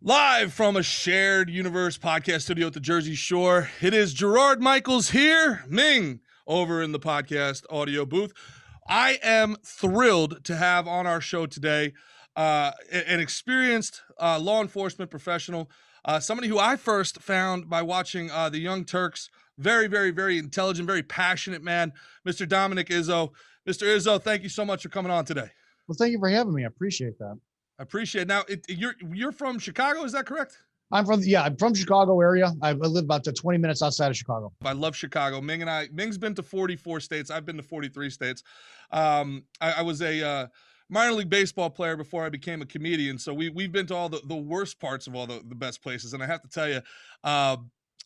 Live from a shared universe podcast studio at the Jersey Shore, it is Gerard Michaels here, Ming over in the podcast audio booth. I am thrilled to have on our show today an experienced law enforcement professional, somebody who I first found by watching the Young Turks. Very, very, very intelligent, very passionate man, Mr. Dominick Izzo. Mr. Izzo, thank you so much for coming on today. Well, thank you for having me. I appreciate that. I appreciate it. Now, you're from Chicago, is that correct? I'm from Chicago area. I live about 20 minutes outside of Chicago. I love Chicago. Ming's been to 44 states. I've been to 43 states. I was a minor league baseball player before I became a comedian. So we've been to all the worst parts of all the best places. And I have to tell you,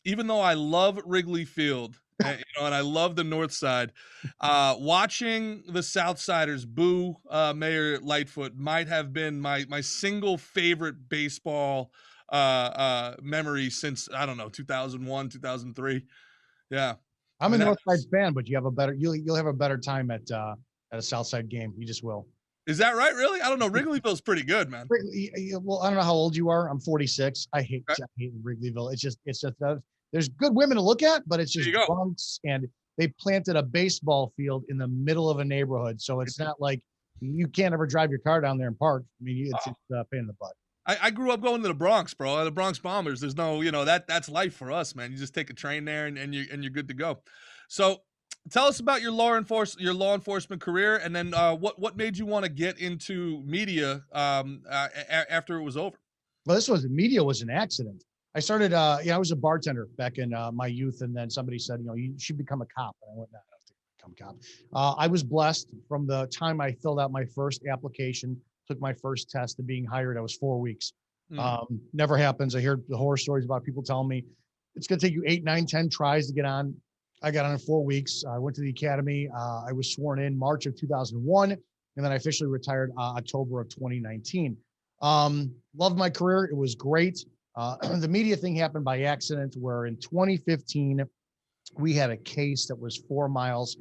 even though I love Wrigley Field, and I love the North Side, watching the Southsiders boo Mayor Lightfoot might have been my single favorite baseball memory since, I don't know, 2001, 2003. Yeah. I'm a North Side fan, but you'll have a better time at a South Side game. You just will. Is that right? Really? I don't know. Wrigleyville's pretty good, man. Well, I don't know how old you are. I'm 46. I hate Wrigleyville. It's just there's good women to look at, but it's just drunks, and they planted a baseball field in the middle of a neighborhood. So it's not like you can't ever drive your car down there and park. I mean, it's a pain in the butt. I grew up going to the Bronx, bro. The Bronx Bombers. There's no, that's life for us, man. You just take a train there and you're good to go. So tell us about your law enforcement career, and then what made you want to get into media after it was over? Well, media was an accident. I started, I was a bartender back in my youth, and then somebody said, you should become a cop. And I went, no, I don't have to become a cop. I was blessed from the time I filled out my first application, took my first test to being hired. I was 4 weeks. Never happens. I hear the horror stories about people telling me it's going to take you 8, 9, 10 tries to get on. I got on in 4 weeks. I went to the academy. I was sworn in March of 2001, and then I officially retired October of 2019. Loved my career. It was great. The media thing happened by accident, where in 2015, we had a case that was 4 miles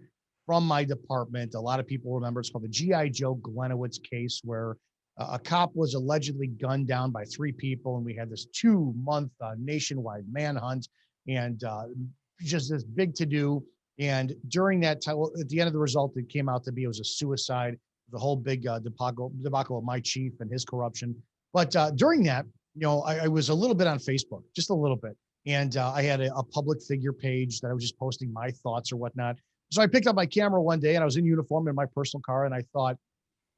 from my department. A lot of people remember it's called the G.I. Joe Glenowitz case, where a cop was allegedly gunned down by 3 people. And we had this 2-month nationwide manhunt and just this big to do. And during that time, at the end of the result, it came out to be, it was a suicide, the whole big debacle of my chief and his corruption. But during that, I was a little bit on Facebook, just a little bit. And I had a public figure page that I was just posting my thoughts or whatnot. So I picked up my camera one day, and I was in uniform in my personal car. And I thought,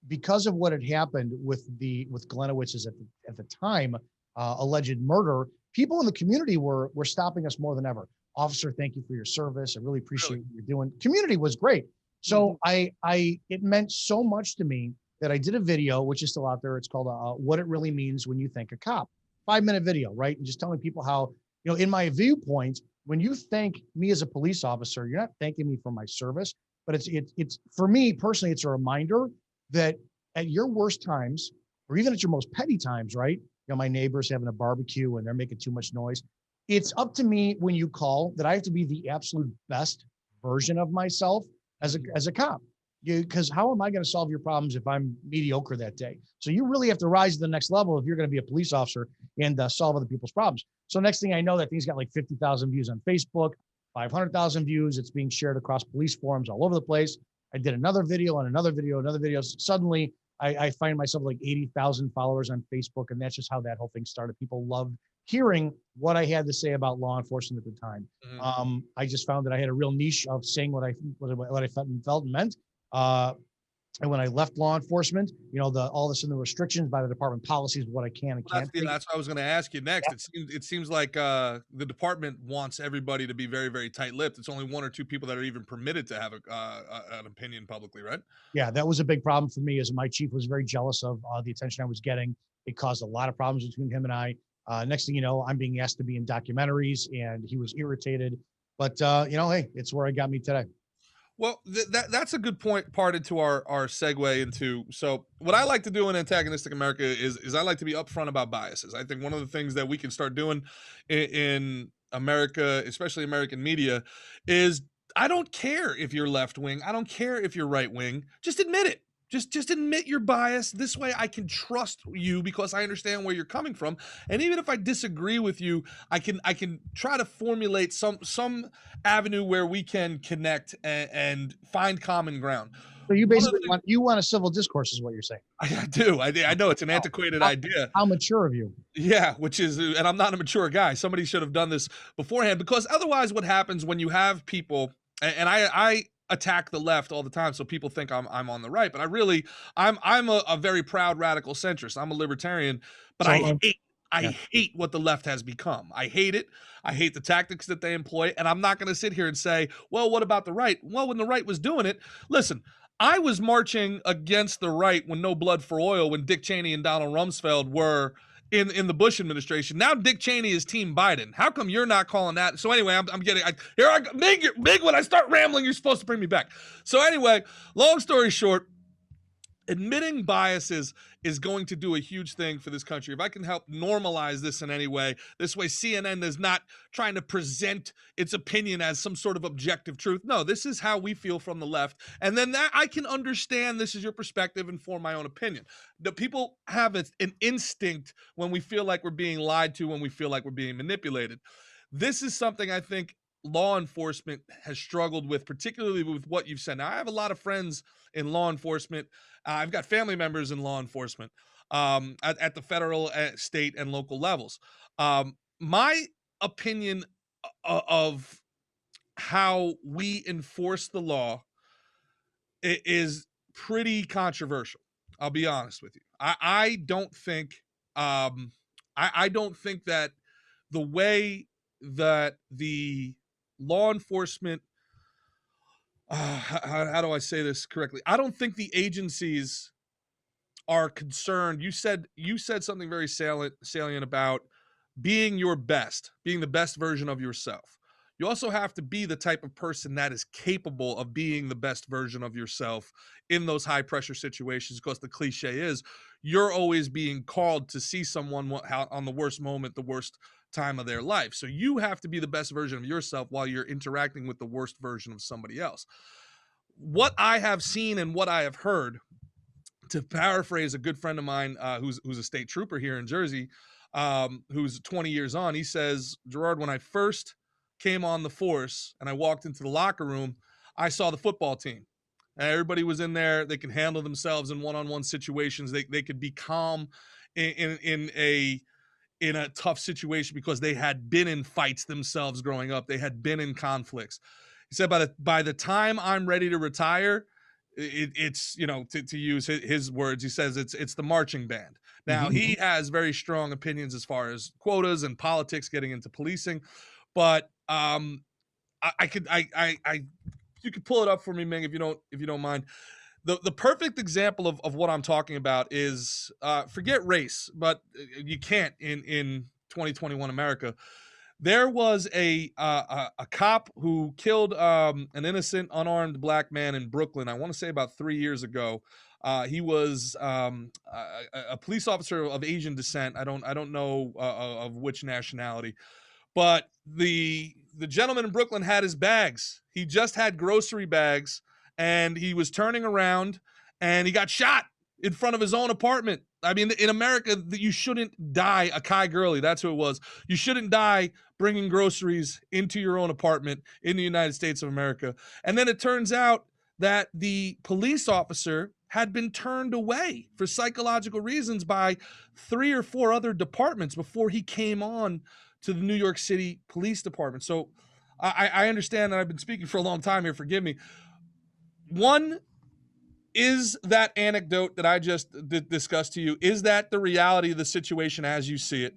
because of what had happened with Glenowitz's at the time, alleged murder, people in the community were stopping us more than ever. Officer, thank you for your service. I really appreciate what you're doing. Community was great. So it meant so much to me that I did a video, which is still out there. It's called What It Really Means When You Thank a Cop. 5-minute video, right? And just telling people how, in my viewpoint, when you thank me as a police officer, you're not thanking me for my service, but it's for me personally, it's a reminder that at your worst times, or even at your most petty times, right? My neighbor's having a barbecue and they're making too much noise. It's up to me when you call that I have to be the absolute best version of myself as a cop. Because how am I going to solve your problems if I'm mediocre that day? So you really have to rise to the next level if you're going to be a police officer and solve other people's problems. So next thing I know, that thing's got like 50,000 views on Facebook, 500,000 views. It's being shared across police forums all over the place. I did another video and another video. Suddenly I find myself like 80,000 followers on Facebook. And that's just how that whole thing started. People loved hearing what I had to say about law enforcement at the time. Mm-hmm. I just found that I had a real niche of saying what I felt and meant. And when I left law enforcement, all of a sudden the restrictions by the department policies, what I can and can't. That's what I was going to ask you next. Yeah. It seems like the department wants everybody to be very, very tight-lipped. It's only 1 or 2 people that are even permitted to have an opinion publicly, right? Yeah, that was a big problem for me, as my chief was very jealous of the attention I was getting. It caused a lot of problems between him and I. Next thing you know, I'm being asked to be in documentaries, and he was irritated. But hey, it's where I got me today. Well, that's a good part into our segue into. So what I like to do in Antagonistic America is I like to be upfront about biases. I think one of the things that we can start doing in America, especially American media, is I don't care if you're left wing. I don't care if you're right wing. Just admit it. Just admit your bias. This way I can trust you because I understand where you're coming from. And even if I disagree with you, I can try to formulate some avenue where we can connect and find common ground. So you One of basically the want a civil discourse, is what you're saying. I do. I know it's an How, antiquated how, idea. how mature of you. Yeah, which is, and I'm not a mature guy. Somebody should have done this beforehand because otherwise, what happens when you have people, and I attack the left all the time, so people think I'm on the right, but I'm a very proud radical centrist. I'm a libertarian, but So I yeah. hate what the left has become. I hate it. I hate the tactics that they employ, and I'm not going to sit here and say, well, what about the right? Well, when the right was doing it, listen. I was marching against the right when No Blood for Oil, when Dick Cheney and Donald Rumsfeld were in the Bush administration. Now Dick Cheney is Team Biden. How come you're not calling that? So anyway, I'm getting here. I go, big. When I start rambling, you're supposed to bring me back. So anyway, long story short, admitting biases is going to do a huge thing for this country. If I can help normalize this in any way, this way CNN is not trying to present its opinion as some sort of objective truth. No, this is how we feel from the left. And then that I can understand this is your perspective and form my own opinion. The people have an instinct when we feel like we're being lied to, when we feel like we're being manipulated. This is something I think law enforcement has struggled with, particularly with what you've said. Now, I have a lot of friends in law enforcement. I've got family members in law enforcement at the federal, state, and local levels. My opinion of how we enforce the law is pretty controversial. I'll be honest with you. I don't think I don't think that the way that the law enforcement how do I say this correctly? I don't think the agencies are concerned. You said something very salient about being your best, being the best version of yourself. You also have to be the type of person that is capable of being the best version of yourself in those high pressure situations, because the cliche is you're always being called to see someone on the worst moment, the worst time of their life. So you have to be the best version of yourself while you're interacting with the worst version of somebody else. What I have seen and what I have heard, to paraphrase a good friend of mine who's a state trooper here in Jersey, who's 20 years on, he says, Gerard, when I first came on the force and I walked into the locker room, I saw the football team. And everybody was in there. They can handle themselves in one-on-one situations. They could be calm in a tough situation because they had been in fights themselves growing up. They had been in conflicts. He said, by the time I'm ready to retire, it's to use his words, he says it's the marching band. Now he has very strong opinions as far as quotas and politics, getting into policing, but you could pull it up for me, Ming, if you don't mind. The perfect example of what I'm talking about is forget race, but you can't in 2021 America. There was a cop who killed an innocent, unarmed black man in Brooklyn. I want to say about 3 years ago. He was a police officer of Asian descent. I don't know of which nationality, but the gentleman in Brooklyn had his bags. He just had grocery bags, and he was turning around, and he got shot in front of his own apartment. I mean, in America, you shouldn't die. Akai Gurley, that's who it was. You shouldn't die bringing groceries into your own apartment in the United States of America. And then it turns out that the police officer had been turned away for psychological reasons by 3 or 4 other departments before he came on to the New York City Police Department. So I understand that I've been speaking for a long time here. Forgive me. One, is that anecdote that I just discussed to you, is that the reality of the situation as you see it?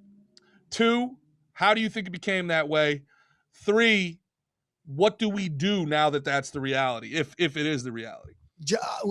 2, how do you think it became that way? 3, what do we do now that that's the reality, if it is the reality?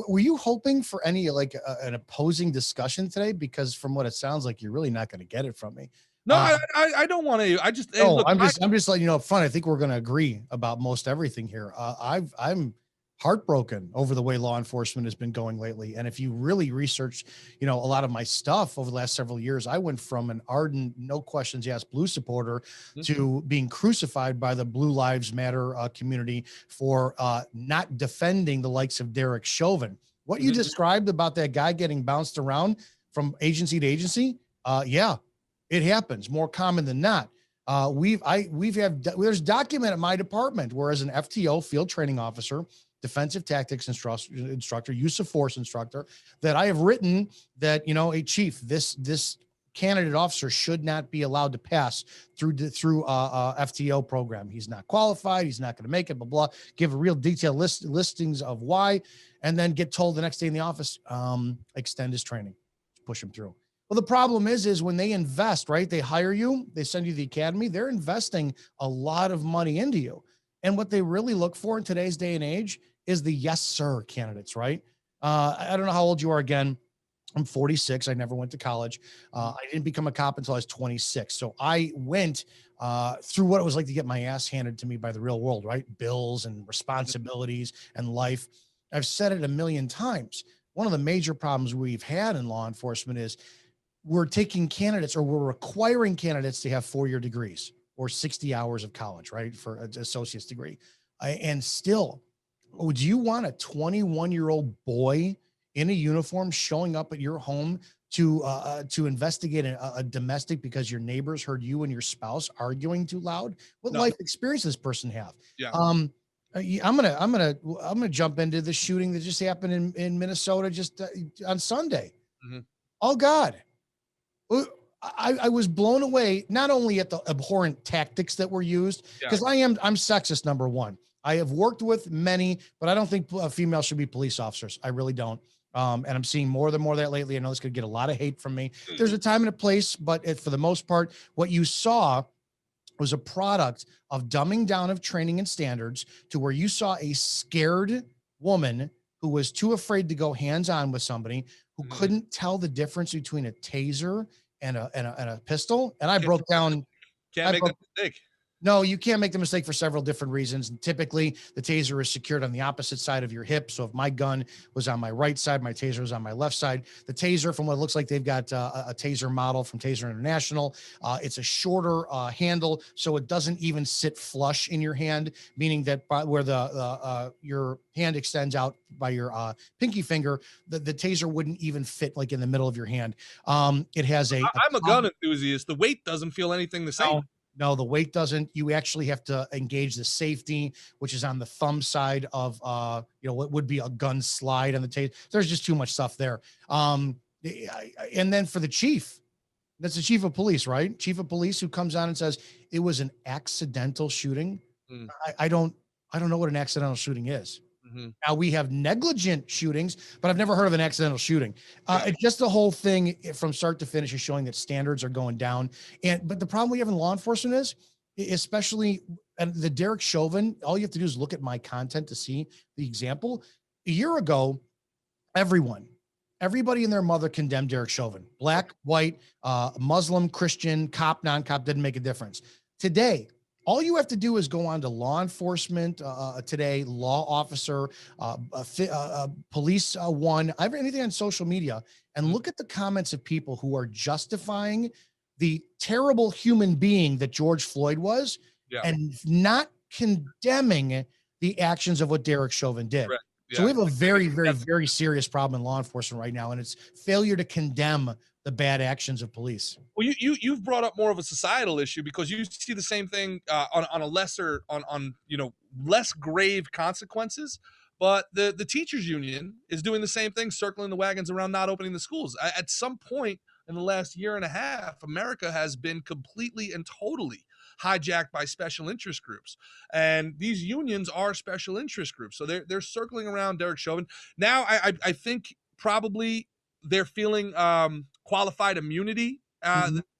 Were you hoping for any an opposing discussion today? Because from what it sounds like, you're really not going to get it from me. No, I don't want to. I just, hey, No, look, I'm just letting you know up front. I think we're going to agree about most everything here. I'm heartbroken over the way law enforcement has been going lately. And if you really research, a lot of my stuff over the last several years, I went from an ardent, no questions asked blue supporter to being crucified by the Blue Lives Matter community for not defending the likes of Derek Chauvin. What you described about that guy getting bounced around from agency to agency, yeah, it happens more common than not. There's document at my department where, as an FTO, field training officer, defensive tactics instructor, use of force instructor, that I have written that, a chief, this candidate officer should not be allowed to pass through FTO program. He's not qualified. He's not going to make it, blah, blah. Give a real detailed listings of why, and then get told the next day in the office, extend his training, push him through. Well, the problem is when they invest, right? They hire you, they send you to the academy, they're investing a lot of money into you. And what they really look for in today's day and age is the yes, sir candidates, right? I don't know how old you are again. I'm 46. I never went to college. I didn't become a cop until I was 26. So I went through what it was like to get my ass handed to me by the real world, right? Bills and responsibilities and life. I've said it a million times. One of the major problems we've had in law enforcement is we're taking candidates, or we're requiring candidates to have 4-year degrees or 60 hours of college, right? For an associate's degree. And still, would you want a 21-year-old boy in a uniform showing up at your home to investigate a domestic because your neighbors heard you and your spouse arguing too loud? What life experience does this person have? Yeah. I'm gonna jump into the shooting that just happened in Minnesota just on Sunday. Oh God. I was blown away, not only at the abhorrent tactics that were used, because I'm sexist, number one. I have worked with many, but I don't think females should be police officers. I really don't. And I'm seeing more of that lately. I know this could get a lot of hate from me. There's a time and a place, but for the most part, what you saw was a product of dumbing down of training and standards to where you saw a scared woman who was too afraid to go hands-on with somebody, who couldn't tell the difference between a taser and a pistol. And I broke down. Can't make that mistake. No, you can't make the mistake for several different reasons. And typically, the taser is secured on the opposite side of your hip. So if my gun was on my right side, my taser was on my left side. The taser, from what it looks like, they've got a taser model from Taser International. It's a shorter handle, so it doesn't even sit flush in your hand, meaning that where your hand extends out by your pinky finger, the taser wouldn't even fit like in the middle of your hand. It has I'm a gun enthusiast. The weight doesn't feel anything the same. No, the weight doesn't. You actually have to engage the safety, which is on the thumb side of, what would be a gun slide on the taser. There's just too much stuff there. And then for the chief, that's the chief of police, right? Chief of police who comes on and says it was an accidental shooting. I don't know what an accidental shooting is. Now we have negligent shootings, but I've never heard of an accidental shooting. It's just the whole thing from start to finish is showing that standards are going down. But the problem we have in law enforcement is, especially and the Derek Chauvin, all you have to do is look at my content to see the example. A year ago, everybody and their mother condemned Derek Chauvin. Black, white, Muslim, Christian, cop, non-cop, didn't make a difference. Today, all you have to do is go on to law enforcement today, law officer, police one, anything on social media, and look at the comments of people who are justifying the terrible human being that George Floyd was, and not condemning the actions of what Derek Chauvin did. Right. So we have a very, very, very serious problem in law enforcement right now, and it's failure to condemn the bad actions of police. Well, you've brought up more of a societal issue because you see the same thing on a lesser on less grave consequences. But the teachers union is doing the same thing, circling the wagons around not opening the schools. At some point in the last year and a half, America has been completely and totally hijacked by special interest groups, and these unions are special interest groups. So they're circling around Derek Chauvin. Now I think probably they're feeling qualified immunity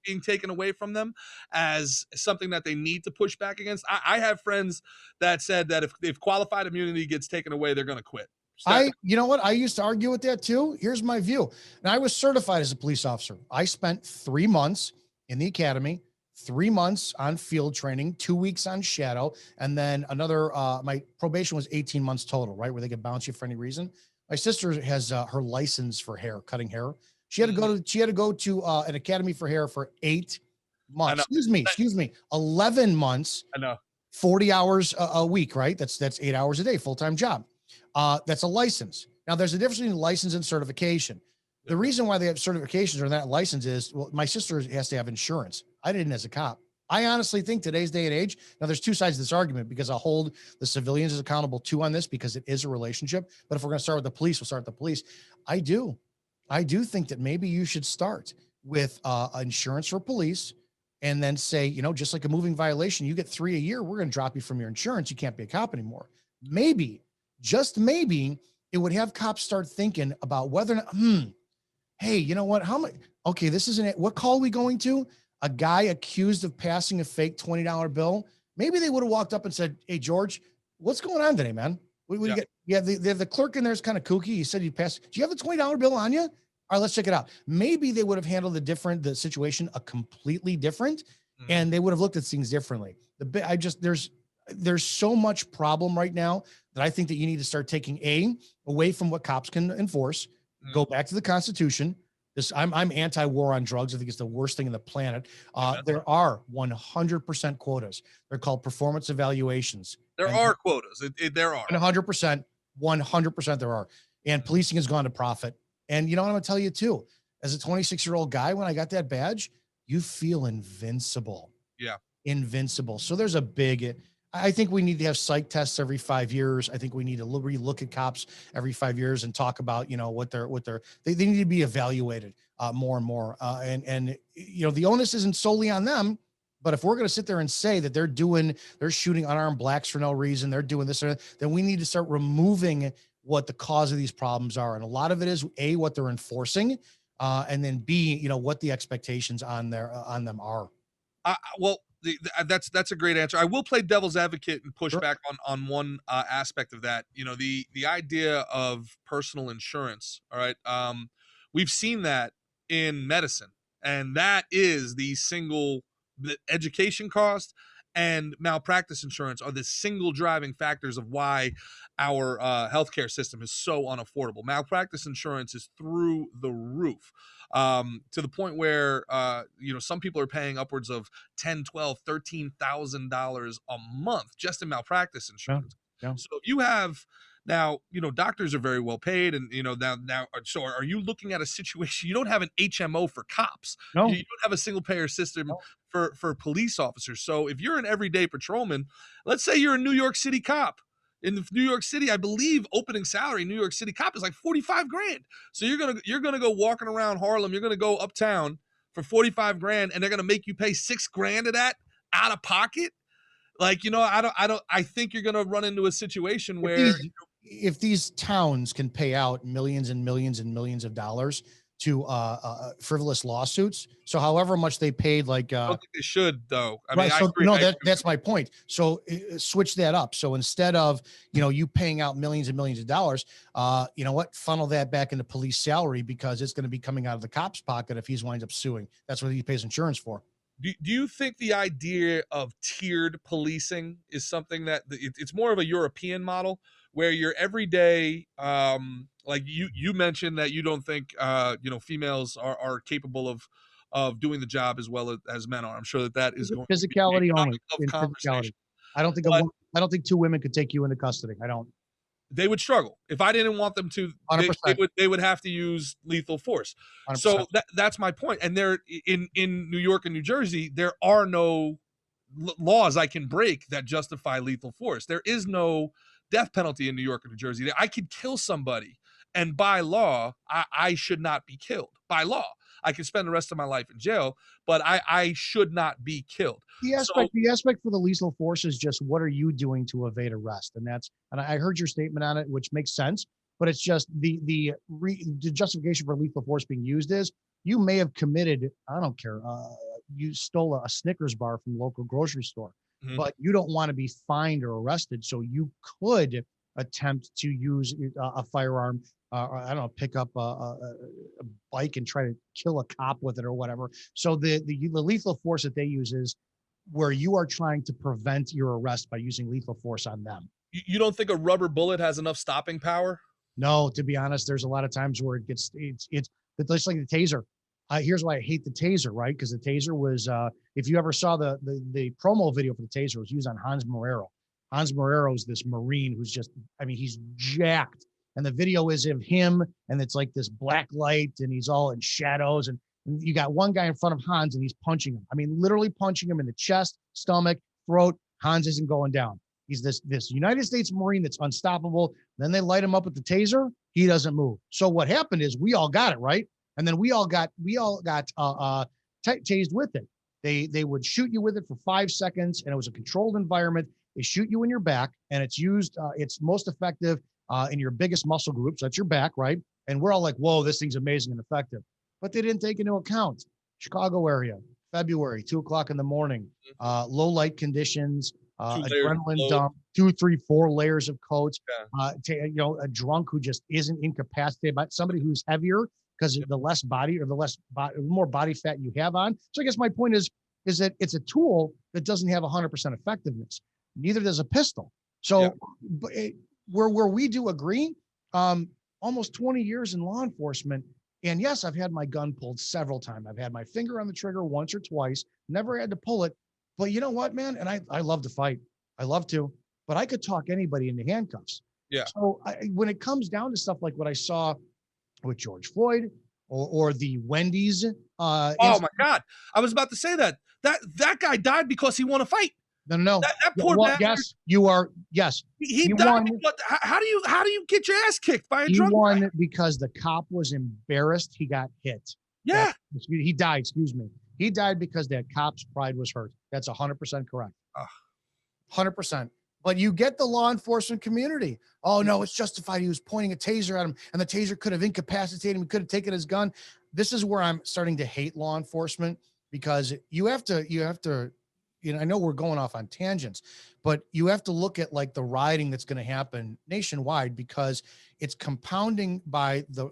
being taken away from them as something that they need to push back against. I have friends that said that if qualified immunity gets taken away, they're going to quit. You know what? I used to argue with that too. Here's my view. Now, I was certified as a police officer. I spent 3 months in the academy, 3 months on field training, 2 weeks on shadow, and then another, my probation was 18 months total, right? Where they could bounce you for any reason. My sister has her license for cutting hair. She had to go to an academy for hair for 8 months. Excuse me, 11 months. I know. 40 hours a week, right? That's 8 hours a day, full-time job. That's a license. Now, there's a difference between license and certification. The reason why they have certifications or that license is, well, my sister has to have insurance. I didn't as a cop. I honestly think today's day and age, now there's two sides to this argument because I'll hold the civilians as accountable too on this because it is a relationship. But if we're going to start with the police, we'll start with the police. I do think that maybe you should start with insurance for police and then say, just like a moving violation, you get 3 a year. We're going to drop you from your insurance. You can't be a cop anymore. Maybe, just maybe, it would have cops start thinking about whether or not, hey, you know what? How much? Okay, this isn't it. What call are we going to? A guy accused of passing a fake $20 bill. Maybe they would have walked up and said, "Hey, George, what's going on today, man? What do you get? Yeah, the clerk in there is kind of kooky. He said he passed. Do you have the $20 bill on you? All right, let's check it out." Maybe they would have handled the situation a completely different, and they would have looked at things differently. There's so much problem right now that I think that you need to start taking away from what cops can enforce. Go back to the Constitution. I'm anti-war on drugs. I think it's the worst thing in the planet. There are 100% quotas. They're called performance evaluations. There are quotas. There are 100% there are. And policing has gone to profit. And you know what I'm going to tell you too? As a 26-year-old guy, when I got that badge, you feel invincible. Yeah. Invincible. So there's I think we need to have psych tests every 5 years. I think we need to relook at cops every 5 years and talk about, they need to be evaluated more and more. And the onus isn't solely on them, but if we're going to sit there and say that they're shooting unarmed blacks for no reason, they're doing this, then we need to start removing what the cause of these problems are. And a lot of it is what they're enforcing, and then B, what the expectations on them are. That's a great answer. I will play devil's advocate and push back on one aspect of that. The idea of personal insurance. All right. We've seen that in medicine, and that is the education cost and malpractice insurance are the single driving factors of why our healthcare system is so unaffordable. Malpractice insurance is through the roof, to the point where some people are paying upwards of $10,000, $12,000, $13,000 a month just in malpractice insurance. Yeah. So if you have now, doctors are very well paid, and now. So are you looking at a situation? You don't have an HMO for cops. No, you don't have a single payer system for police officers. So if you're an everyday patrolman, let's say you're a New York City cop. In New York City, I believe opening salary New York City cop is like $45,000. So you're gonna go walking around Harlem. You're gonna go uptown for $45,000, and they're gonna make you pay $6,000 of that out of pocket. Like, I think you're gonna run into a situation where if these towns can pay out millions and millions and millions of dollars to frivolous lawsuits, so however much they paid, I don't think they should, though. That's my point. So switch that up. So instead of you paying out millions and millions of dollars, funnel that back into police salary, because it's going to be coming out of the cop's pocket if he winds up suing. That's what he pays insurance for. Do you think the idea of tiered policing is something that it's more of a European model, where you're everyday, like you mentioned that you don't think females are capable of doing the job as well as men are. I'm sure that is going physicality to only. Physicality. I don't think two women could take you into custody. I don't. They would struggle. If I didn't want them to, they would have to use lethal force. 100%. So that's my point. And there in New York and New Jersey, there are no laws I can break that justify lethal force. There is no death penalty in New York or New Jersey. I could kill somebody, and by law, I should not be killed. By law, I could spend the rest of my life in jail, but I should not be killed. The aspect for the lethal force is just, what are you doing to evade arrest? And I heard your statement on it, which makes sense, but it's just the justification for lethal force being used is you may have committed, I don't care, you stole a Snickers bar from the local grocery store, but you don't want to be fined or arrested. So you could attempt to use a firearm, I don't know, pick up a bike and try to kill a cop with it or whatever. So the lethal force that they use is where you are trying to prevent your arrest by using lethal force on them. You don't think a rubber bullet has enough stopping power? No, to be honest, there's a lot of times where it's just like the taser. Here's why I hate the taser, right? Because the taser was, if you ever saw the promo video for the taser, it was used on Hans Marrero. Hans Marrero is this Marine who's just, he's jacked. and the video is of him, and it's like this black light, and he's all in shadows, and you got one guy in front of Hans, and he's punching him. I mean, literally punching him in the chest, stomach, throat. Hans isn't going down. He's this United States Marine that's unstoppable. Then they light him up with the taser. He doesn't move. So what happened is we all got it, right? And then we all got tased with it. They would shoot you with it for 5 seconds, and it was a controlled environment. They shoot you in your back, and it's used. It's most effective in your biggest muscle group. So that's your back, right? And we're all like, "Whoa, this thing's amazing and effective." But they didn't take into account Chicago area, February, 2:00 in the morning, low light conditions, adrenaline dump, 2, 3, 4 layers of coats. A drunk who just isn't incapacitated, but somebody who's heavier because of the less body or more body fat you have on. So I guess my point is that it's a tool that doesn't have 100% effectiveness. Neither does a pistol. So where we do agree, almost 20 years in law enforcement. And yes, I've had my gun pulled several times. I've had my finger on the trigger once or twice, never had to pull it. But you know what, man? And I love to fight. I love to, but I could talk anybody into handcuffs. Yeah. So when it comes down to stuff like what I saw with George Floyd or the Wendy's. Oh my God. I was about to say that guy died because he won a fight. No. That poor man. Yes, you are. Yes. He died. But how do you get your ass kicked by a drunk guy? He won because the cop was embarrassed. He got hit. Yeah. He died. Excuse me. He died because that cop's pride was hurt. That's 100% correct. 100%. But you get the law enforcement community. Oh no, it's justified. He was pointing a taser at him, and the taser could have incapacitated him. He could have taken his gun. This is where I'm starting to hate law enforcement, because you have to, I know we're going off on tangents, but you have to look at like the rioting that's going to happen nationwide, because it's compounding by the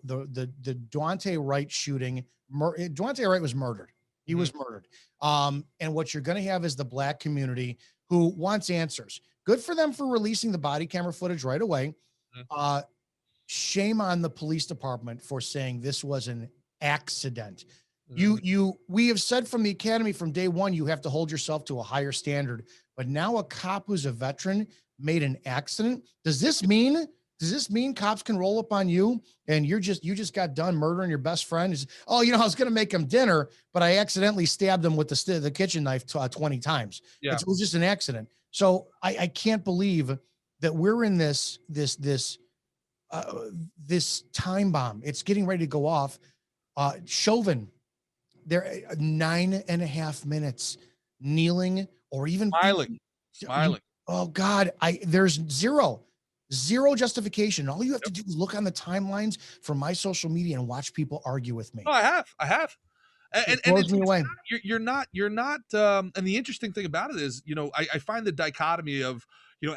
Daunte Wright shooting. Daunte Wright was murdered. He was murdered. And what you're going to have is the black community who wants answers. Good for them for releasing the body camera footage right away. Shame on the police department for saying this was an accident. We have said from the academy from day one, you have to hold yourself to a higher standard. But now a cop who's a veteran made an accident. Does this mean cops can roll up on you and you just got done murdering your best friend? I was going to make him dinner, but I accidentally stabbed him with the kitchen knife 20 times. Yeah. It was just an accident. So I can't believe that we're in this time bomb. It's getting ready to go off. Chauvin, they're 9.5 minutes kneeling or even smiling. Oh God, there's zero justification. All you have to do is look on the timelines from my social media and watch people argue with me. Oh, I have. And blows me away. You're not. And the interesting thing about it is, I find the dichotomy of,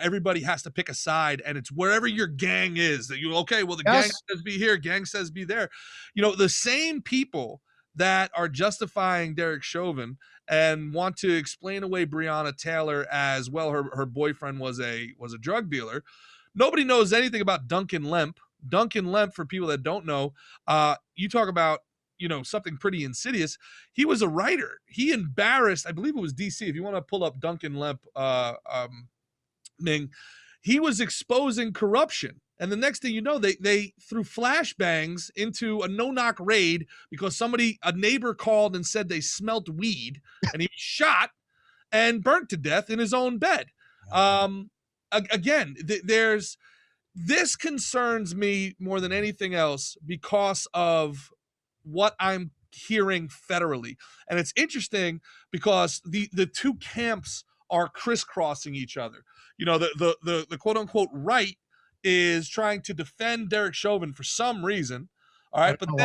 everybody has to pick a side, and it's wherever your gang is that the gang says be here, gang says be there. The same people that are justifying Derek Chauvin and want to explain away Breonna Taylor as well, her boyfriend was a drug dealer. Nobody knows anything about Duncan Lemp. Duncan Lemp, for people that don't know, you talk about, something pretty insidious. He was a writer. He embarrassed, I believe it was DC. If you want to pull up Duncan Lemp, Ming, he was exposing corruption. And the next thing you know, they threw flashbangs into a no-knock raid because a neighbor called and said they smelt weed, and he was shot and burnt to death in his own bed. Again, this concerns me more than anything else because of what I'm hearing federally. And it's interesting because the two camps are crisscrossing each other. The quote unquote right is trying to defend Derek Chauvin for some reason. All right. But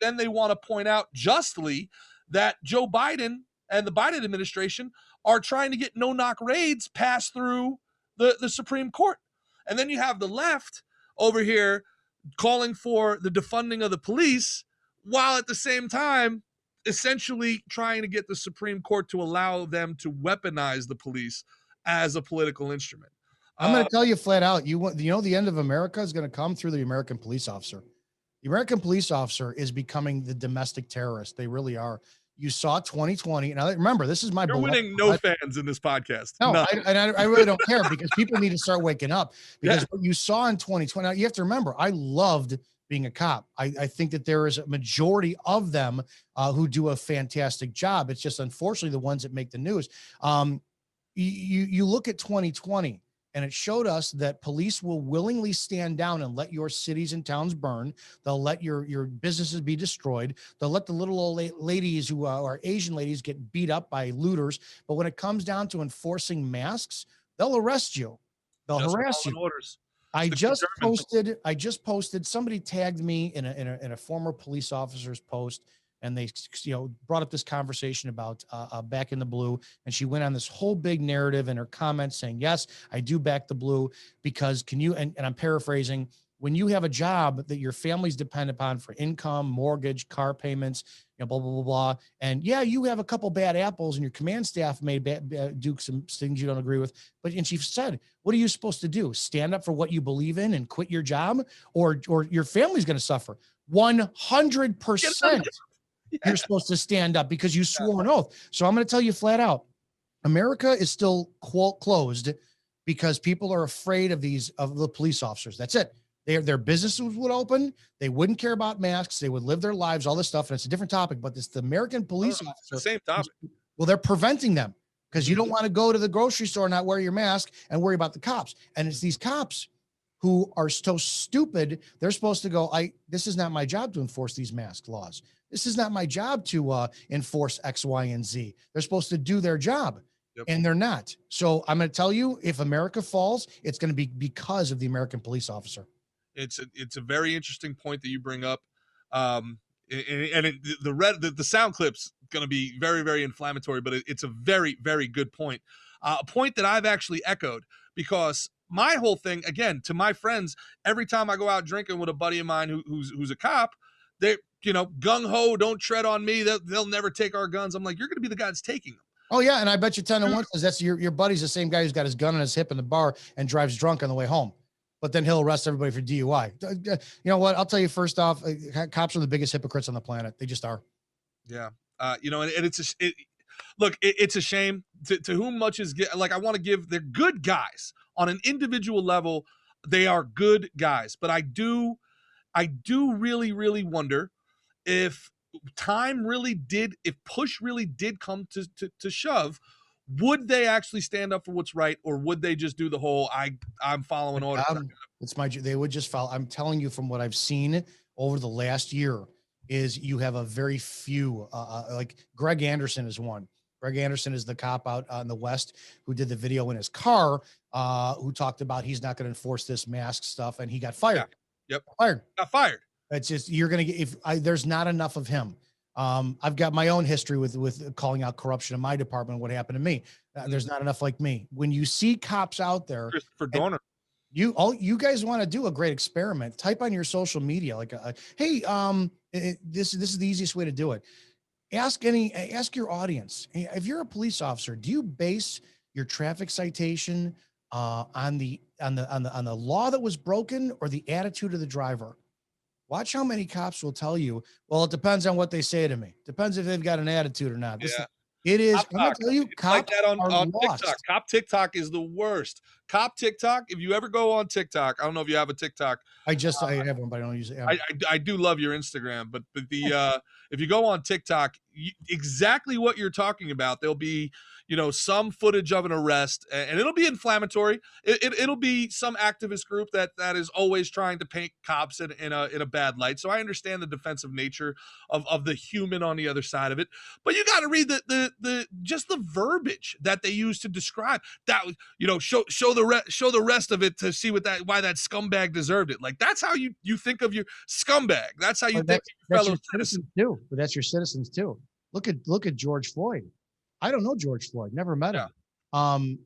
then they want to point out justly that Joe Biden and the Biden administration are trying to get no-knock raids passed through the Supreme Court. And then you have the left over here calling for the defunding of the police, while at the same time essentially trying to get the Supreme Court to allow them to weaponize the police as a political instrument. I'm going to tell you flat out, the end of America is going to come through the American police officer. The American police officer is becoming the domestic terrorist. They really are. you saw 2020. And I remember, this is my You're beloved. winning no fans in this podcast. No, None. I really don't care, because people need to start waking up, because Yeah. what you saw in 2020, now you have to remember, I loved being a cop. I think that there is a majority of them who do a fantastic job. It's just unfortunately the ones that make the news. You look at 2020, and it showed us that police will willingly stand down and let your cities and towns burn. They'll let your businesses be destroyed. They'll let the little old ladies who are Asian ladies get beat up by looters. But when it comes down to enforcing masks, they'll arrest you. They'll harass you. Orders. I just posted, somebody tagged me in a former police officer's post, and they, brought up this conversation about back in the blue. And she went on this whole big narrative in her comments saying, yes, I do back the blue, because and I'm paraphrasing, when you have a job that your family's dependent upon for income, mortgage, car payments, blah, blah, blah, blah. And yeah, you have a couple bad apples and your command staff may do some things you don't agree with. And she said, what are you supposed to do? Stand up for what you believe in and quit your job, or your family's going to suffer? 100%. You're supposed to stand up because you swore an oath. So I'm going to tell you flat out, America is still closed because people are afraid of the police officers. That's it. Their businesses would open. They wouldn't care about masks. They would live their lives, all this stuff. And it's a different topic, but the American police officer. The same topic. Well, they're preventing them because you don't want to go to the grocery store and not wear your mask and worry about the cops. And it's these cops who are so stupid. They're supposed to go, this is not my job to enforce these mask laws. This is not my job to enforce X, Y, and Z. They're supposed to do their job. Yep. And they're not. So I'm going to tell you, if America falls, it's going to be because of the American police officer. It's a very interesting point that you bring up. The sound clip's going to be very, very inflammatory, but it's a very, very good point. A point that I've actually echoed, because my whole thing, again, to my friends, every time I go out drinking with a buddy of mine who's a cop, they, gung-ho, don't tread on me. They'll never take our guns. I'm like, you're going to be the guy that's taking them. Oh yeah. And I bet you 10 to 1 says that's your buddy's the same guy who's got his gun on his hip in the bar and drives drunk on the way home. But then he'll arrest everybody for DUI. You know what? I'll tell you first off, cops are the biggest hypocrites on the planet. They just are. Yeah. And it's a shame to whom much is like, I want to give, they're good guys on an individual level. They are good guys, but I do really, really wonder if push really did come to shove, would they actually stand up for what's right, or would they just do the whole I'm following orders? They would just follow. I'm telling you, from what I've seen over the last year, is you have a very few, like Greg Anderson is one. Greg Anderson is the cop out in the West who did the video in his car, who talked about he's not going to enforce this mask stuff, and he got fired. Yeah. Yep. Got fired. It's just, you're going to get, there's not enough of him. I've got my own history with calling out corruption in my department. What happened to me? There's not enough like me. When you see cops out there, Christopher Dorner, you guys want to do a great experiment, type on your social media, like, hey, this is the easiest way to do it. Ask your audience, if you're a police officer, do you base your traffic citation on the law that was broken, or the attitude of the driver? Watch how many cops will tell you, well, it depends on what they say to me. Depends if they've got an attitude or not. It is. I'm going to tell you, cops like that on TikTok. Cop TikTok is the worst. Cop TikTok. If you ever go on TikTok, I don't know if you have a TikTok. I have one, but I don't use it. I do love your Instagram, but if you go on TikTok, exactly what you're talking about, there'll be some footage of an arrest, and it'll be inflammatory. It'll be some activist group that is always trying to paint cops in a bad light. So I understand the defensive nature of the human on the other side of it, but you got to read the just the verbiage that they use to describe that. Show the rest of it to see why that scumbag deserved it. Like, that's how you think of your scumbag. That's how you think of your fellow citizens too. But that's your citizens too. Look at George Floyd. I don't know George Floyd, never met him. I'm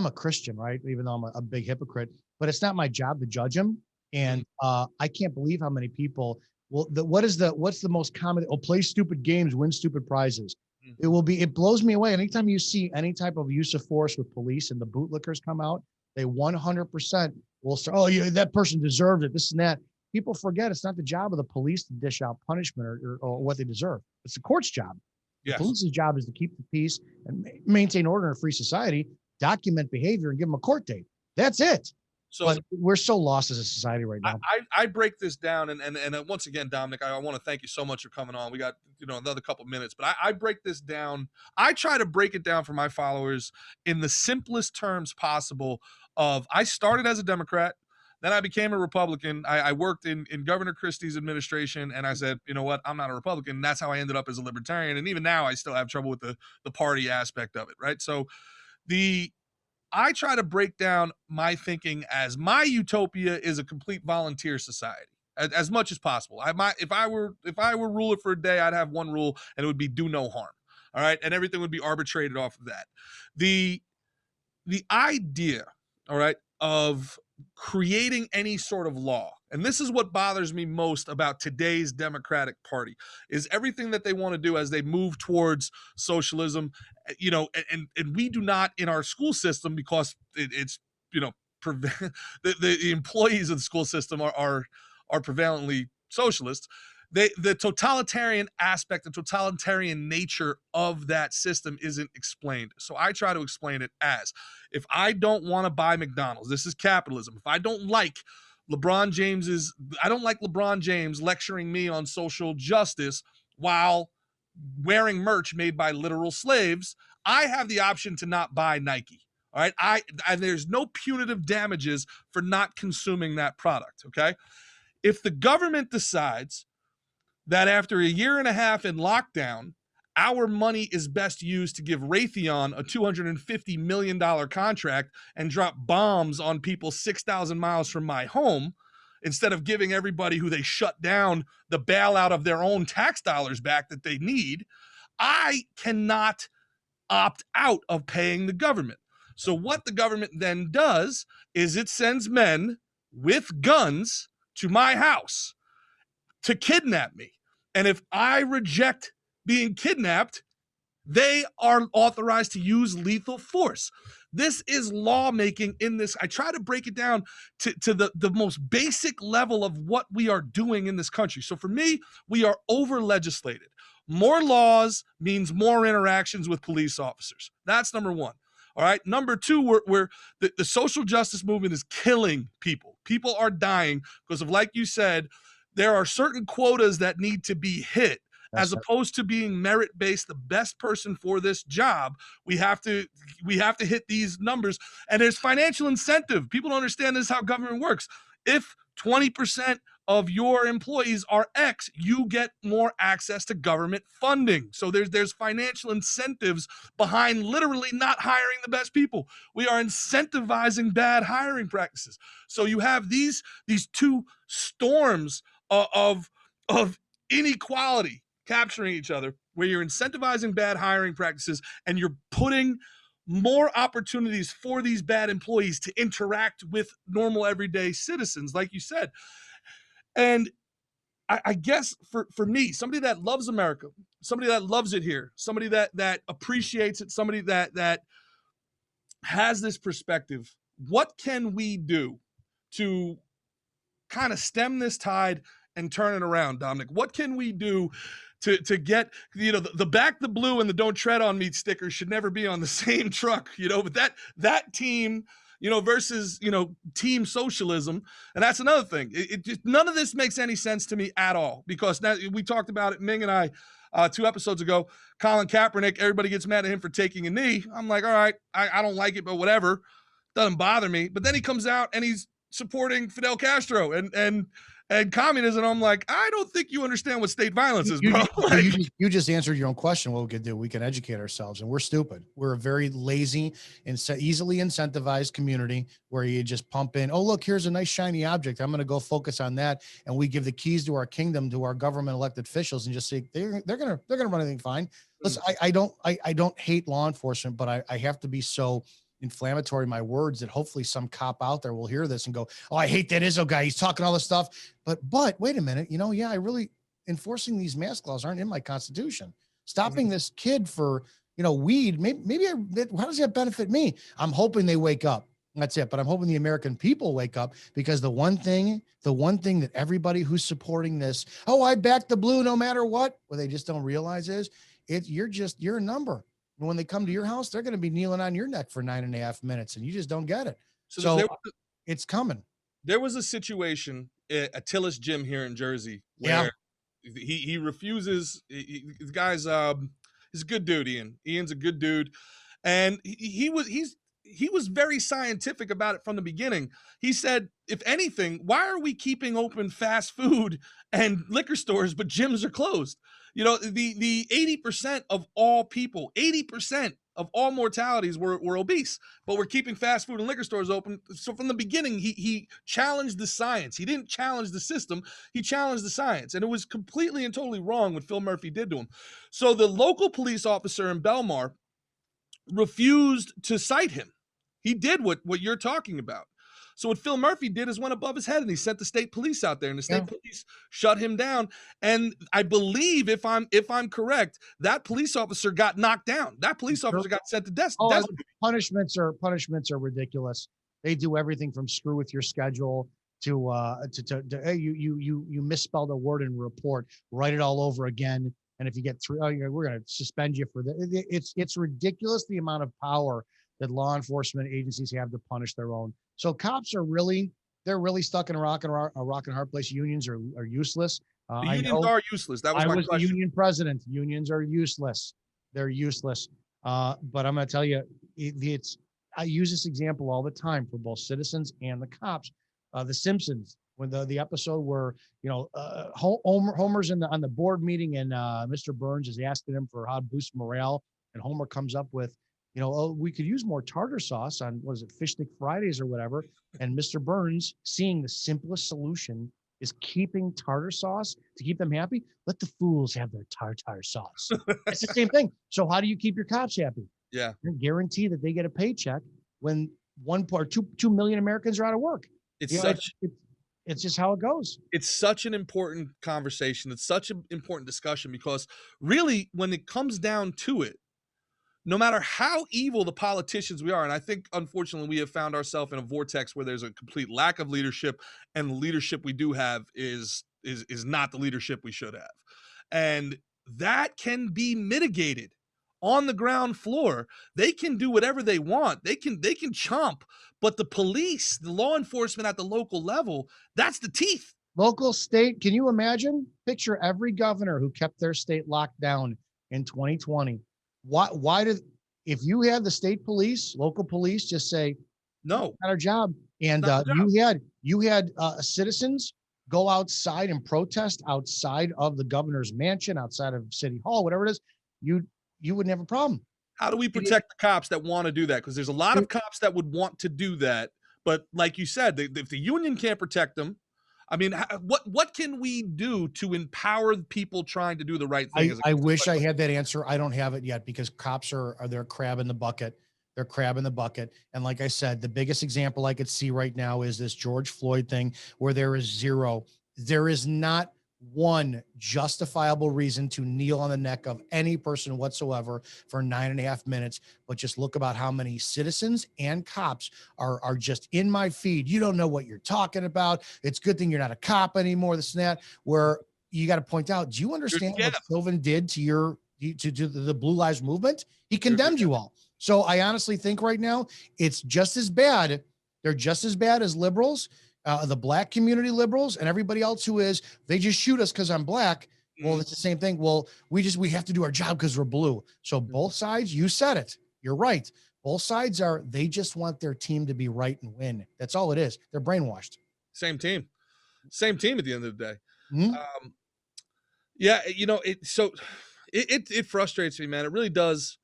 a Christian, right? Even though I'm a big hypocrite, but it's not my job to judge him. And I can't believe how many people what's the most common? Play stupid games, win stupid prizes. It blows me away. Anytime you see any type of use of force with police and the bootlickers come out, they 100% will start, oh, yeah, that person deserved it, this and that. People forget it's not the job of the police to dish out punishment or what they deserve. It's the court's job. The Yes. police's job is to keep the peace and maintain order in a free society, document behavior, and give them a court date. That's it. So But we're so lost as a society right now. I break this down, and once again, Dominic, I want to thank you so much for coming on. We got another couple minutes, but I break this down. I try to break it down for my followers in the simplest terms possible. I started as a Democrat, then I became a Republican. I worked in Governor Christie's administration, and I said, you know what, I'm not a Republican. And that's how I ended up as a libertarian. And even now, I still have trouble with the party aspect of it, right? So I try to break down my thinking as my utopia is a complete volunteer society as much as possible. If I were ruler for a day, I'd have one rule, and it would be do no harm. All right, and everything would be arbitrated off of that. The idea, all right, of creating any sort of law, and this is what bothers me most about today's Democratic Party, is everything that they want to do as they move towards socialism, and we do not in our school system, because it's the employees of the school system are prevalently socialists. The totalitarian aspect, the totalitarian nature of that system isn't explained. So I try to explain it as, if I don't want to buy McDonald's, this is capitalism. If I don't like LeBron James lecturing me on social justice while wearing merch made by literal slaves, I have the option to not buy Nike. All right. There's no punitive damages for not consuming that product. Okay. If the government decides that after a year and a half in lockdown, our money is best used to give Raytheon a $250 million contract and drop bombs on people 6,000 miles from my home, instead of giving everybody who they shut down the bailout of their own tax dollars back that they need, I cannot opt out of paying the government. So what the government then does is it sends men with guns to my house to kidnap me. And if I reject being kidnapped, they are authorized to use lethal force. This is lawmaking in this. I try to break it down to the most basic level of what we are doing in this country. So for me, we are over legislated. More laws means more interactions with police officers. That's number one. All right. Number two, the social justice movement is killing people. People are dying because of, like you said, there are certain quotas that need to be hit. As opposed to being merit-based, the best person for this job, we have to hit these numbers. And there's financial incentive. People don't understand this is how government works. If 20% of your employees are X, you get more access to government funding. So there's financial incentives behind literally not hiring the best people. We are incentivizing bad hiring practices. So you have these two storms of inequality capturing each other, where you're incentivizing bad hiring practices and you're putting more opportunities for these bad employees to interact with normal everyday citizens, like you said. And I guess for me, somebody that loves America, somebody that loves it here, somebody that appreciates it, somebody that has this perspective, what can we do to kind of stem this tide and turn it around, Dominic? What can we do to get, the back the blue and the don't tread on me stickers should never be on the same truck, but that team, versus, team socialism. And that's another thing. It just, none of this makes any sense to me at all, because now we talked about it, Ming and I, 2 episodes ago. Colin Kaepernick, everybody gets mad at him for taking a knee. I'm like, all right, I don't like it, but whatever. Doesn't bother me. But then he comes out and he's supporting Fidel Castro and communism. I'm like, I don't think you understand what state violence is, bro. You just answered your own question. What we could do, we can educate ourselves, and we're stupid. We're a very lazy and easily incentivized community where you just pump in, oh, look, here's a nice shiny object, I'm going to go focus on that. And we give the keys to our kingdom to our government elected officials and just say, they're going to run everything fine. Listen, I don't hate law enforcement, but I have to be so inflammatory my words that hopefully some cop out there will hear this and go, oh, I hate that Izzo guy, he's talking all this stuff, but wait a minute, I really, enforcing these mask laws aren't in my constitution. Stopping this kid for weed, maybe how does that benefit me? I'm hoping they wake up. That's it. But I'm hoping the American people wake up, because the one thing that everybody who's supporting this, oh, I back the blue no matter what they just don't realize is you're a number. And when they come to your house, they're going to be kneeling on your neck for 9.5 minutes, and you just don't get it. So it's coming. There was a situation at Tillis Gym here in Jersey where he refuses. The guy's he's a good dude. Ian's a good dude, and he was very scientific about it from the beginning. He said, if anything, why are we keeping open fast food and liquor stores, but gyms are closed? You know, the 80% of all people, 80% of all mortalities were obese, but we're keeping fast food and liquor stores open. So from the beginning, he challenged the science. He didn't challenge the system. He challenged the science. And it was completely and totally wrong what Phil Murphy did to him. So the local police officer in Belmar refused to cite him. He did what you're talking about. So what Phil Murphy did is went above his head and he sent the state police out there, and the state police shut him down. And I believe, if I'm correct, that police officer got knocked down. That police officer got sent to death. Punishments are ridiculous. They do everything from screw with your schedule to hey, you misspelled a word in a report, write it all over again. And if you get through, we're going to suspend you for that. It's ridiculous the amount of power that law enforcement agencies have to punish their own. So cops are really stuck in a rock and hard place. Unions are useless. The unions are useless. That was my question. I was the union president. Unions are useless. They're useless. But I'm going to tell you, I use this example all the time for both citizens and the cops. The Simpsons, when the episode where Homer's on the board meeting and Mr. Burns is asking him for how to boost morale, and Homer comes up with, we could use more tartar sauce on, Fish Stick Fridays or whatever. And Mr. Burns, seeing the simplest solution is keeping tartar sauce to keep them happy. Let the fools have their tartar sauce. It's the same thing. So how do you keep your cops happy? Yeah. You guarantee that they get a paycheck when 2 million Americans are out of work. It's just how it goes. It's such an important conversation. It's such an important discussion, because really, when it comes down to it, no matter how evil the politicians we are, and I think, unfortunately, we have found ourselves in a vortex where there's a complete lack of leadership, and the leadership we do have is not the leadership we should have. And that can be mitigated on the ground floor. They can do whatever they want. They can chomp, but the police, the law enforcement at the local level, that's the teeth. Local, state, can you imagine? Picture every governor who kept their state locked down in 2020. If you had the state police, local police just say, no, not our job. And you had citizens go outside and protest outside of the governor's mansion, outside of City Hall, whatever it is, you wouldn't have a problem. How do we protect the cops that want to do that? Because there's a lot of cops that would want to do that. But like you said, if the union can't protect them, I mean, what can we do to empower people trying to do the right thing? I wish I had that answer. I don't have it yet, because cops are they're crab in the bucket. They're crab in the bucket. And like I said, the biggest example I could see right now is this George Floyd thing, where there is not one justifiable reason to kneel on the neck of any person whatsoever for 9.5 minutes. But just look about how many citizens and cops are just in my feed. You don't know what you're talking about. It's a good thing you're not a cop anymore, this and that, where you got to point out, do you understand what Sylvan did to the Blue Lives Movement? He condemned you all. So I honestly think right now it's just as bad. They're just as bad as liberals, the black community liberals, and everybody else who is, they just shoot us because I'm black. Well, it's the same thing. Well, we have to do our job because we're blue. So both sides, you said it. You're right. Both sides they just want their team to be right and win. That's all it is. They're brainwashed. Same team at the end of the day. Mm-hmm. It frustrates me, man. It really does.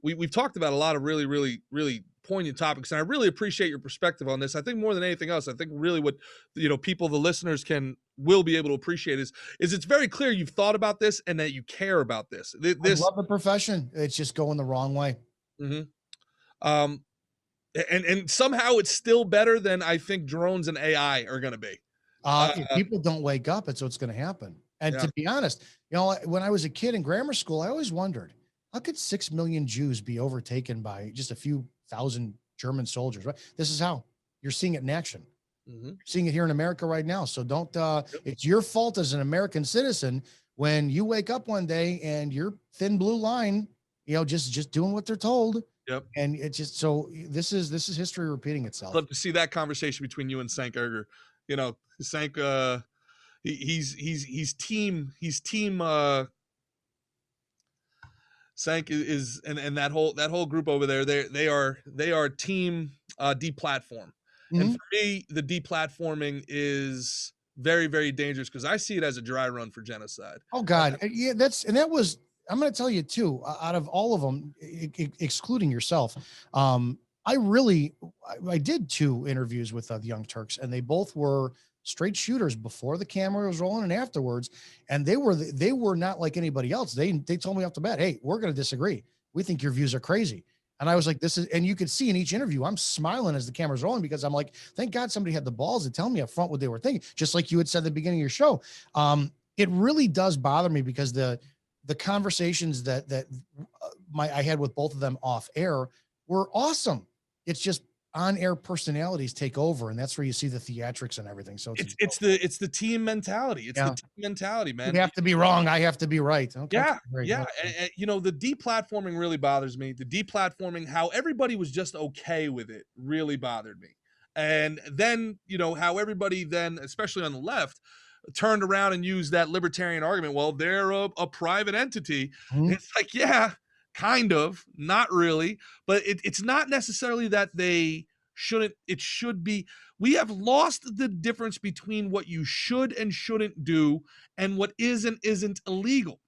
We've talked about a lot of really, really, really poignant topics, and I really appreciate your perspective on this. I think more than anything else, I think really what people, the listeners, will be able to appreciate is it's very clear you've thought about this and that you care about this. I love the profession. It's just going the wrong way. Mm-hmm. And somehow it's still better than I think drones and AI are going to be. If people don't wake up, it's what's going to happen. And to be honest, when I was a kid in grammar school, I always wondered, how could 6 million Jews be overtaken by just a few thousand German soldiers? Right? This is how you're seeing it in action. Mm-hmm. You're seeing it here in America right now. So don't, it's your fault as an American citizen when you wake up one day and you're thin blue line, just doing what they're told. Yep. And it's just, so this is history repeating itself. I'd love to see that conversation between you and Sank Erger. Sank, he's team Sank is and that whole group over there, they are team deplatform. And for me, the deplatforming is very, very dangerous because I see it as a dry run for genocide. Oh God. Yeah, I'm going to tell you too, out of all of them, excluding yourself, I did 2 interviews with the Young Turks, and they both were straight shooters before the camera was rolling and afterwards. And they were not like anybody else. They told me off the bat, hey, we're going to disagree. We think your views are crazy. And I was like, and you could see in each interview, I'm smiling as the camera's rolling because I'm like, thank God somebody had the balls to tell me up front what they were thinking. Just like you had said at the beginning of your show. It really does bother me because the conversations that I had with both of them off air were awesome. It's just on air personalities take over, and that's where you see the theatrics and everything. So it's the team mentality. It's the team mentality, man. You have to be wrong. I have to be right. Okay. Yeah. Yeah. And, the deplatforming really bothers me. The deplatforming, how everybody was just okay with it, really bothered me. And then, how everybody then, especially on the left, turned around and used that libertarian argument. Well, they're a private entity. It's like, yeah, kind of, not really, but it's not necessarily that they shouldn't. It should be. We have lost the difference between what you should and shouldn't do and what is and isn't illegal.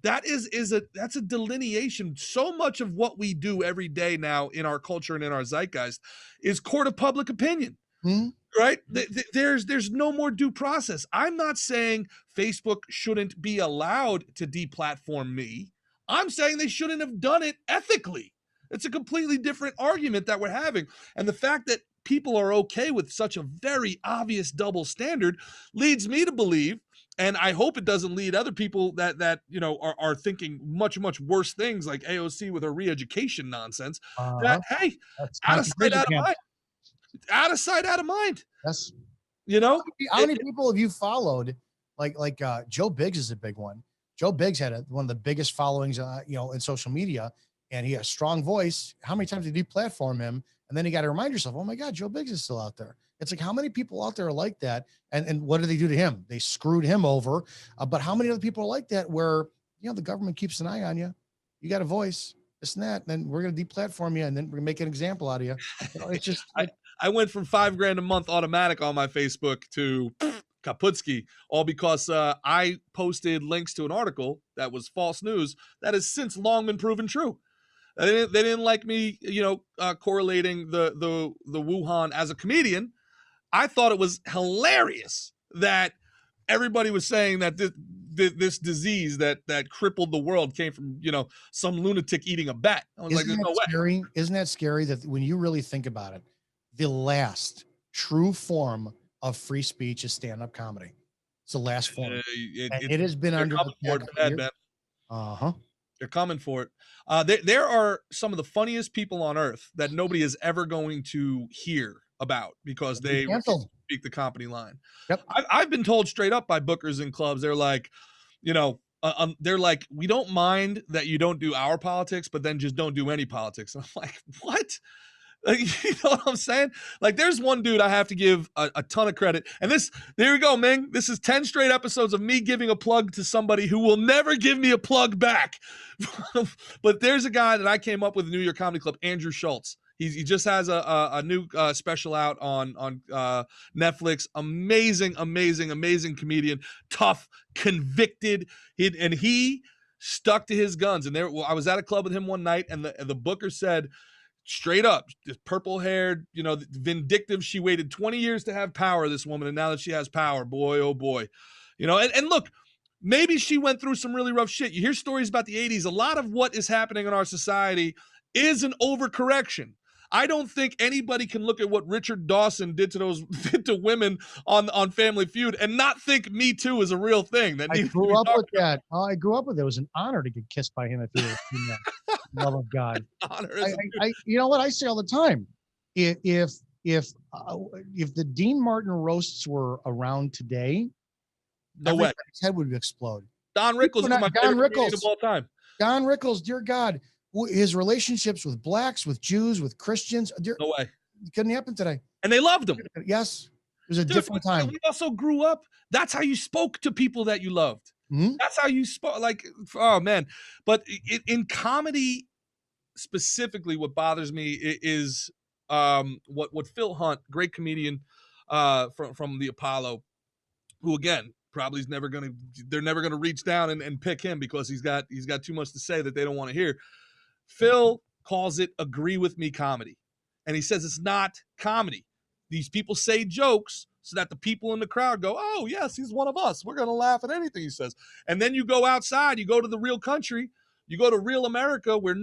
That's a delineation. So much of what we do every day now in our culture and in our zeitgeist is court of public opinion. Right? There's no more due process. I'm not saying Facebook shouldn't be allowed to deplatform me. I'm saying they shouldn't have done it ethically. It's a completely different argument that we're having. And the fact that people are okay with such a very obvious double standard leads me to believe, and I hope it doesn't lead other people that are thinking much, much worse things like AOC with her re-education nonsense, that, hey, out of sight, out of mind. Out of sight, out of mind. Yes. How many people have you followed? Like Joe Biggs is a big one. Joe Biggs had one of the biggest followings, in social media, and he had a strong voice. How many times did you platform him? And then you got to remind yourself, oh my God, Joe Biggs is still out there. It's like, how many people out there are like that? And what did they do to him? They screwed him over. But how many other people are like that where, the government keeps an eye on you. You got a voice, this and that. And then we're going to deplatform you. And then we're going to make an example out of you. It's just, I went from $5,000 a month automatic on my Facebook to Kaputsky, all because I posted links to an article that was false news that has since long been proven true. They didn't like me, correlating the Wuhan as a comedian. I thought it was hilarious that everybody was saying that this disease that crippled the world came from, some lunatic eating a bat. I was like, there's no way. Isn't that scary that when you really think about it, the last true form of free speech is stand-up comedy. It's the last form. It has been under the They're coming for it. There are some of the funniest people on earth that nobody is ever going to hear about because they speak the company line. Yep. I've been told straight up by bookers and clubs, they're like, they're like, we don't mind that you don't do our politics, but then just don't do any politics. And I'm like, what? Like, you know what I'm saying? Like, there's one dude I have to give a ton of credit. And there we go, Ming. This is 10 straight episodes of me giving a plug to somebody who will never give me a plug back. But there's a guy that I came up with at the New York Comedy Club, Andrew Schultz. He just has a new special out on Netflix. Amazing comedian, tough, convicted. He stuck to his guns. And I was at a club with him one night, and the booker said, straight up, just purple haired, vindictive. She waited 20 years to have power, this woman. And now that she has power, boy, oh boy, and look, maybe she went through some really rough shit. You hear stories about the 80s. A lot of what is happening in our society is an overcorrection. I don't think anybody can look at what Richard Dawson did to women on Family Feud and not think Me Too is a real thing. I grew up with that. I grew up with it. It was an honor to get kissed by him if you were a female. Love of God. You know what I say all the time? If the Dean Martin roasts were around today, no way, his head would explode. Don Rickles is my favorite comedian of all time. Don Rickles, dear God, his relationships with blacks, with Jews, with Christians, No way. Couldn't happen today. And they loved him. Yes. It was a different time. We also grew up. That's how you spoke to people that you loved. Mm-hmm. That's how you spoke. Like, oh man. But in comedy specifically, what bothers me is what Phil Hunt, great comedian from the Apollo, who again probably is they're never gonna reach down and pick him because he's got too much to say that they don't want to hear. Phil calls it agree with me comedy. And he says it's not comedy. These people say jokes so that the people in the crowd go, oh, yes, he's one of us. We're going to laugh at anything he says. And then you go outside, you go to the real country, you go to real America where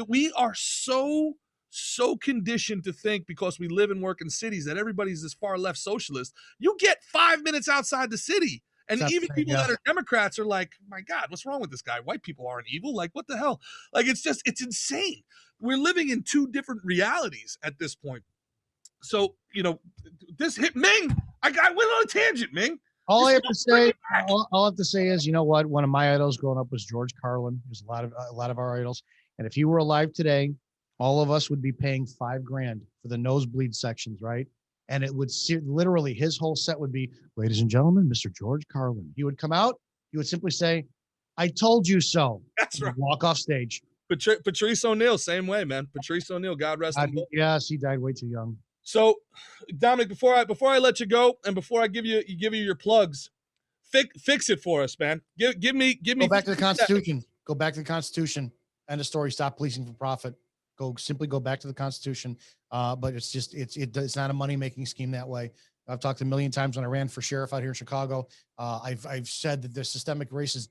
we are so conditioned to think because we live and work in cities that everybody's this far left socialist. You get 5 minutes outside the city. And even people that are Democrats are like, my God, what's wrong with this guy? White people aren't evil. Like, what the hell? Like, it's insane. We're living in two different realities at this point. So, this hit Ming. I went on a tangent, Ming. All I have to say is, you know what? One of my idols growing up was George Carlin. There's a lot of our idols. And if he were alive today, all of us would be paying $5,000 for the nosebleed sections, right? And it would literally, his whole set would be, ladies and gentlemen, Mr. George Carlin. He would come out. He would simply say, I told you so. That's right. Walk off stage. Patrice O'Neal, same way, man. Patrice O'Neal, God rest him. Yes, he died way too young. So, Dominic, before I let you go, and before I give you your plugs, fix it for us, man. Give me. Go back to the Constitution. Go back to the Constitution. End of story. Stop policing for profit. Simply go back to the Constitution. But it's just it's not a money making scheme that way. I've talked a million times when I ran for sheriff out here in Chicago. I've said that the systemic racism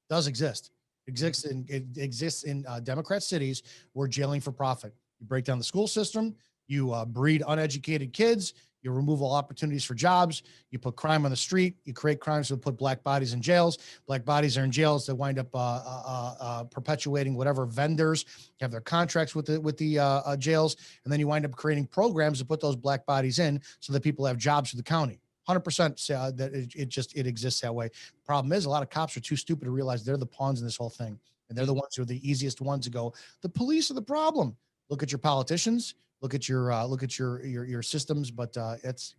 does exist. It exists in Democrat cities where jailing for profit. You break down the school system. You breed uneducated kids. You remove all opportunities for jobs. You put crime on the street. You create crimes to put black bodies in jails. Black bodies are in jails that wind up perpetuating whatever vendors have their contracts with the jails. And then you wind up creating programs to put those black bodies in so that people have jobs for the county. 100% that it exists that way. Problem is, a lot of cops are too stupid to realize they're the pawns in this whole thing. And they're the ones who are the easiest ones to go, the police are the problem. Look at your politicians. Look at your systems, but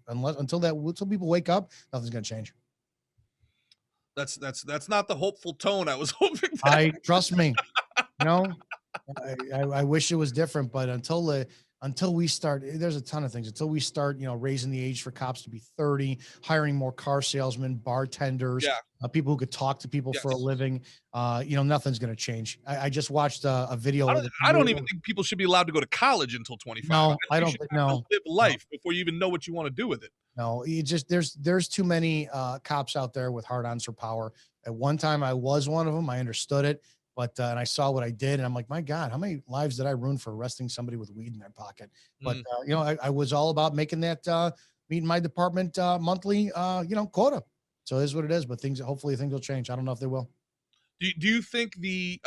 until people wake up, nothing's going to change. That's not the hopeful tone I was hoping. Trust me. I wish it was different, but until we start, there's a ton of things. Until we start, raising the age for cops to be 30, hiring more car salesmen, bartenders, people who could talk to people for a living, nothing's going to change. I just watched a video. I don't even think people should be allowed to go to college until 25. No, I don't think no. Live life before you even know what you want to do with it. No, there's too many cops out there with hard-ons for power. At one time, I was one of them. I understood it. But and I saw what I did, and I'm like, my God, how many lives did I ruin for arresting somebody with weed in their pocket? But I was all about making that meeting my department monthly, quota. So it is what it is. But hopefully things will change. I don't know if they will. Do you think the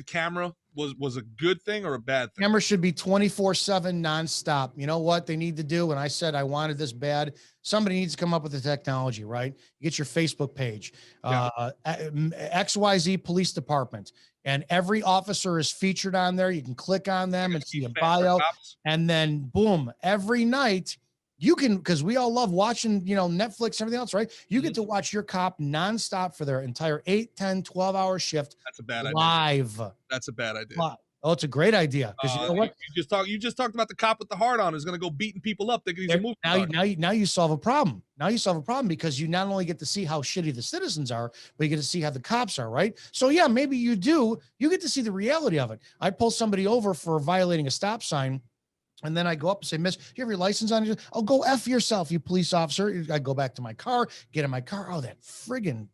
camera was a good thing or a bad thing? Camera should be 24/7 nonstop. You know what they need to do? When I said I wanted this bad, somebody needs to come up with the technology, right? You get your Facebook page, XYZ Police Department, and every officer is featured on there. You can click on them and see a bio, and then boom, every night you can, because we all love watching, Netflix, everything else, right? You get to watch your cop nonstop for their entire 8, 10, 12-hour shift. That's a bad idea. Live. That's a bad idea. Oh, it's a great idea. Because you know what? You just talked about the cop with the heart on who's going to go beating people up. Thinking he's a movie star. Now you solve a problem. Now you solve a problem because you not only get to see how shitty the citizens are, but you get to see how the cops are, right? So yeah, maybe you get to see the reality of it. I pull somebody over for violating a stop sign. And then I go up and say, miss, you have your license on? I'll go F yourself, you police officer. I go back to my car, get in my car. Oh, that friggin'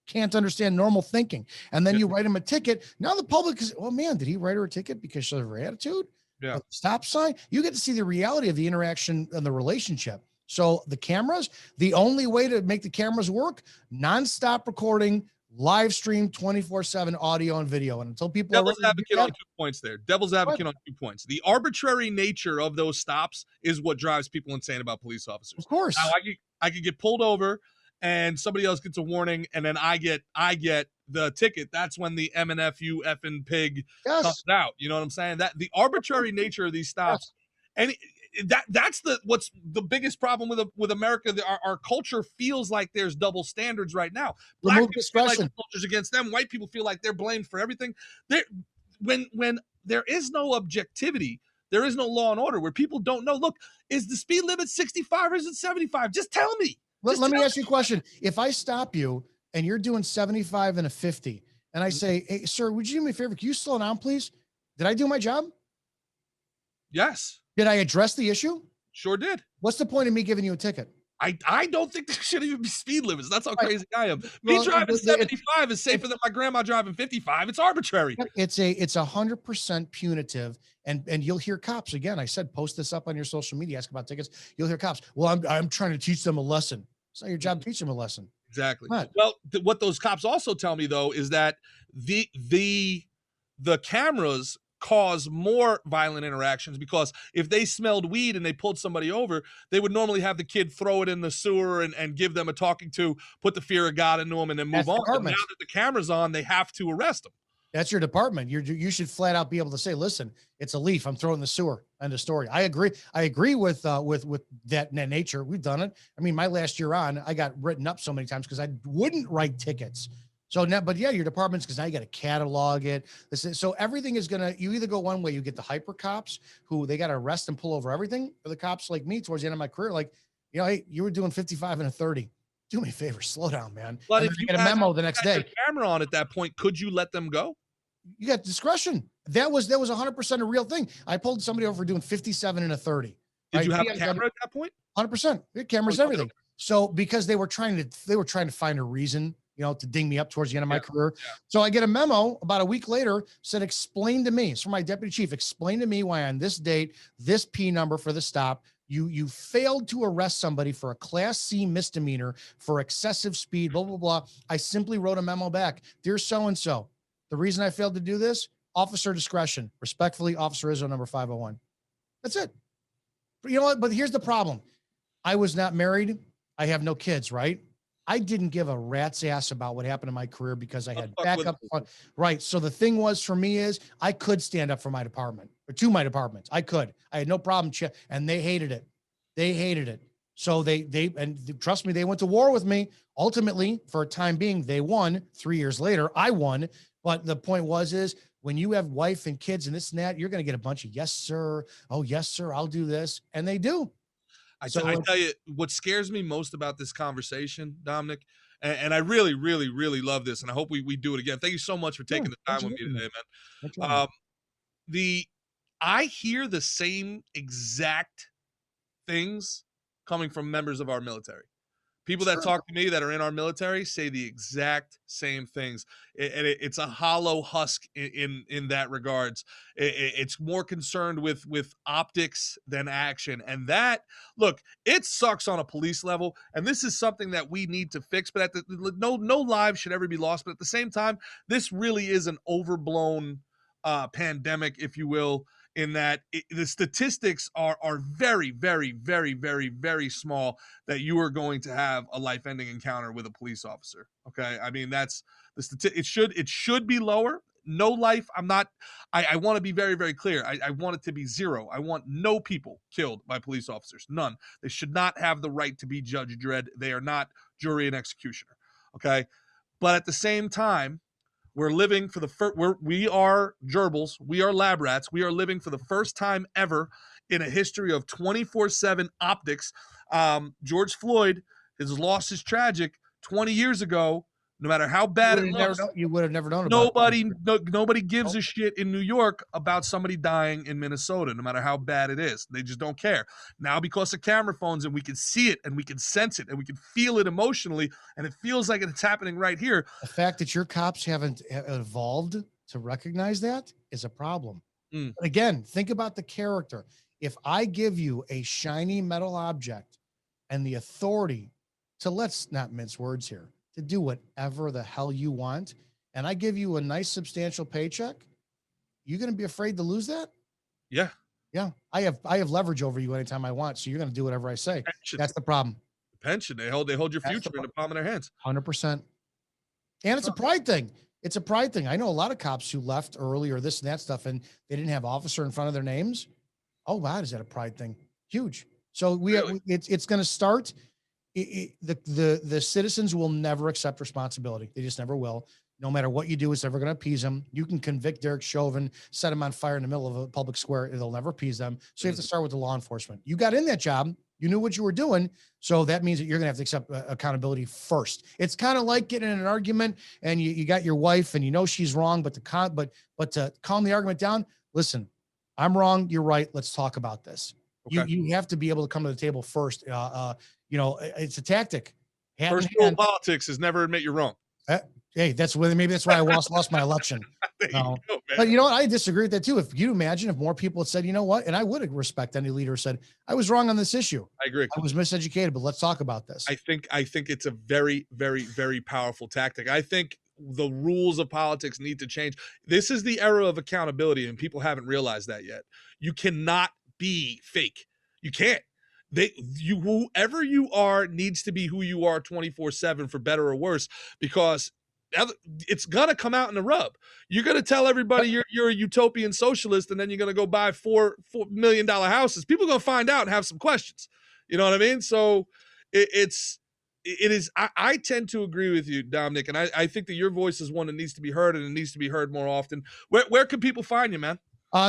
can't understand normal thinking. And then you write him a ticket. Now the public is, oh man, did he write her a ticket because of her attitude? Yeah. Stop sign. You get to see the reality of the interaction and the relationship. So the cameras, the only way to make the cameras work, nonstop recording, live stream 24/7 audio and video. And until people Devil's advocate on 2 points there. Devil's advocate on 2 points. The arbitrary nature of those stops is what drives people insane about police officers. Of course. Now, I could get pulled over and somebody else gets a warning, and then I get the ticket, that's when the MNF you effing pig comes Yes. out. You know what I'm saying? That the arbitrary nature of these stops, Yes. and that's what's the biggest problem with America. Our culture feels like there's double standards right now. Black Remove people feel like discretion. the culture's against them. White people feel like they're blamed for everything. There, when there is no objectivity, there is no law and order. Where people don't know. Look, is the speed limit 65 or is it 75? Just tell me. Let me ask you a question. If I stop you and you're doing 75 and a 50, and I say, hey, sir, would you do me a favor? Can you slow down, please? Did I do my job? Yes. Did I address the issue? Sure did. What's the point of me giving you a ticket? I don't think there should even be speed limits. That's how crazy I am. Well, Me driving 75 is safer than my grandma driving 55. It's arbitrary. It's 100% punitive, and you'll hear cops again. I said, post this up on your social media, ask about tickets. You'll hear cops. Well, I'm trying to teach them a lesson. It's not your job to teach them a lesson. Exactly. Well, what those cops also tell me though is that the cameras cause more violent interactions, because if they smelled weed and they pulled somebody over, they would normally have the kid throw it in the sewer and give them a talking to, put the fear of God into them, and then move on. But now that the camera's on, they have to arrest them. That's your department. You should flat out be able to say, listen, it's a leaf. I'm throwing in the sewer. End of story. I agree. I agree with that nature. We've done it. I mean, my last year on, I got written up so many times because I wouldn't write tickets. So now, but yeah, your department's, because now you got to catalog it. So everything is you either go one way, you get the hyper cops who they got to arrest and pull over everything, or the cops like me towards the end of my career, like, hey, you were doing 55 and a 30. Do me a favor, slow down, man. But if you get a memo the next day, camera on at that point, could you let them go? You got discretion. That was 100% a real thing. I pulled somebody over for doing 57 and a 30. Did you have a camera at that point? 100%. We had cameras, everything. So because they were trying to find a reason, to ding me up towards the end of my career. Yeah. So I get a memo about a week later, said, explain to me. It's from my deputy chief. Explain to me why on this date, this P number for the stop, you failed to arrest somebody for a Class C misdemeanor for excessive speed, blah, blah, blah. I simply wrote a memo back. Dear so-and-so, the reason I failed to do this, officer discretion. Respectfully, Officer Izzo, number 501. That's it. But you know what? But here's the problem. I was not married. I have no kids, right? I didn't give a rat's ass about what happened in my career because I had backup. Right. So the thing was for me is I could stand up for my department, or to my departments. I could. I had no problem. And they hated it. They hated it. So and trust me, they went to war with me. Ultimately, for a time being, they won. 3 years later, I won. But the point is when you have wife and kids and this and that, you're going to get a bunch of yes, sir. Oh, yes, sir. I'll do this. And they do. I tell you, what scares me most about this conversation, Dominick, and I really, really, really love this, and I hope we do it again. Thank you so much for taking the time with me today, man. I hear the same exact things coming from members of our military. People that talk to me that are in our military say the exact same things. It's a hollow husk in that regards. It's more concerned with optics than action. And that, look, it sucks on a police level. And this is something that we need to fix. But no lives should ever be lost. But at the same time, this really is an overblown pandemic, if you will, in that the statistics are very, very, very, very, very small that you are going to have a life-ending encounter with a police officer. Okay. I mean, that's it should be lower. No life. I want to be very, very clear. I want it to be zero. I want no people killed by police officers. None. They should not have the right to be Judge Dredd. They are not jury and executioner. Okay. But at the same time, we're living for the first, we are gerbils, we are lab rats, we are living for the first time ever in a history of 24/7 optics. George Floyd, his loss is tragic. 20 years ago, no matter how bad it looks, you would have never known about nobody gives a shit in New York about somebody dying in Minnesota, no matter how bad it is. They just don't care. Now, because of camera phones, and we can see it and we can sense it and we can feel it emotionally, and it feels like it's happening right here. The fact that your cops haven't evolved to recognize that is a problem. But again, think about the character. If I give you a shiny metal object and the authority to, let's not mince words here, to do whatever the hell you want, and I give you a nice substantial paycheck, you're going to be afraid to lose that? Yeah. Yeah. I have leverage over you anytime I want. So you're going to do whatever I say. That's the problem. Pension. They hold your future in the palm of their hands. 100%. And it's a pride thing. It's a pride thing. I know a lot of cops who left early or this and that stuff, and they didn't have officer in front of their names. Oh, wow. Is that a pride thing? Huge. So it's going to start. The citizens will never accept responsibility. They just never will. No matter what you do, it's never going to appease them. You can convict Derek Chauvin, set him on fire in the middle of a public square. It'll never appease them. So you have to start with the law enforcement. You got in that job. You knew what you were doing. So that means that you're going to have to accept accountability first. It's kind of like getting in an argument and you got your wife and you know she's wrong, but to calm the argument down, listen, I'm wrong. You're right. Let's talk about this. Okay. You have to be able to come to the table first. It's a tactic. First rule of politics is never admit you're wrong. Hey, maybe that's why I lost my election. But you know what? I disagree with that too. If you imagine if more people had said, you know what, and I would respect any leader who said, I was wrong on this issue. I agree. I was miseducated, but let's talk about this. I think it's a very, very, very powerful tactic. I think the rules of politics need to change. This is the era of accountability, and people haven't realized that yet. You cannot be fake. You can't. Whoever you are needs to be who you are 24/7 for better or worse, because it's gonna come out in the rub. You're gonna tell everybody you're a utopian socialist, and then you're gonna go buy $4 million houses. People are gonna find out and have some questions. You know what I mean? So it is. I tend to agree with you, Dominick, and I think that your voice is one that needs to be heard, and it needs to be heard more often. Where can people find you, man?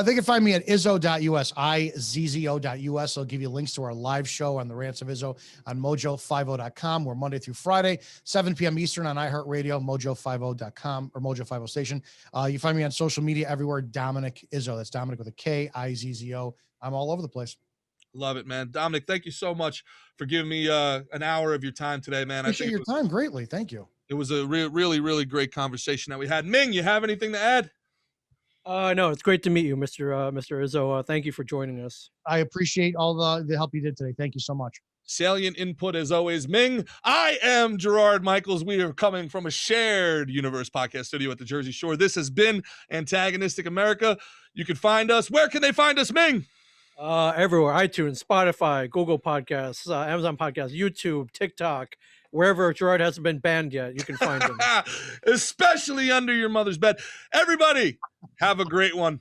They can find me at izzo.us, izzo.us. I'll give you links to our live show on the Rants of Izzo on mojo50.com. We're Monday through Friday, 7 p.m. Eastern on iHeartRadio, mojo50.com or Mojo50 station. You find me on social media everywhere, Dominick Izzo. That's Dominick with a K, Izzo. I'm all over the place. Love it, man. Dominick, thank you so much for giving me an hour of your time today, man. Appreciate your time greatly. Thank you. It was a really, really great conversation that we had. Ming, you have anything to add? No, it's great to meet you, Mr. Izzo. Thank you for joining us. I appreciate all the help you did today. Thank you so much. Salient input as always. Ming, I am Gerard Michaels. We are coming from a shared universe podcast studio at the Jersey Shore. This has been Antagonistic America. You can find us. Where can they find us, Ming? Everywhere. iTunes, Spotify, Google Podcasts, Amazon Podcasts, YouTube, TikTok. Wherever Gerard hasn't been banned yet, you can find him. Especially under your mother's bed. Everybody, have a great one.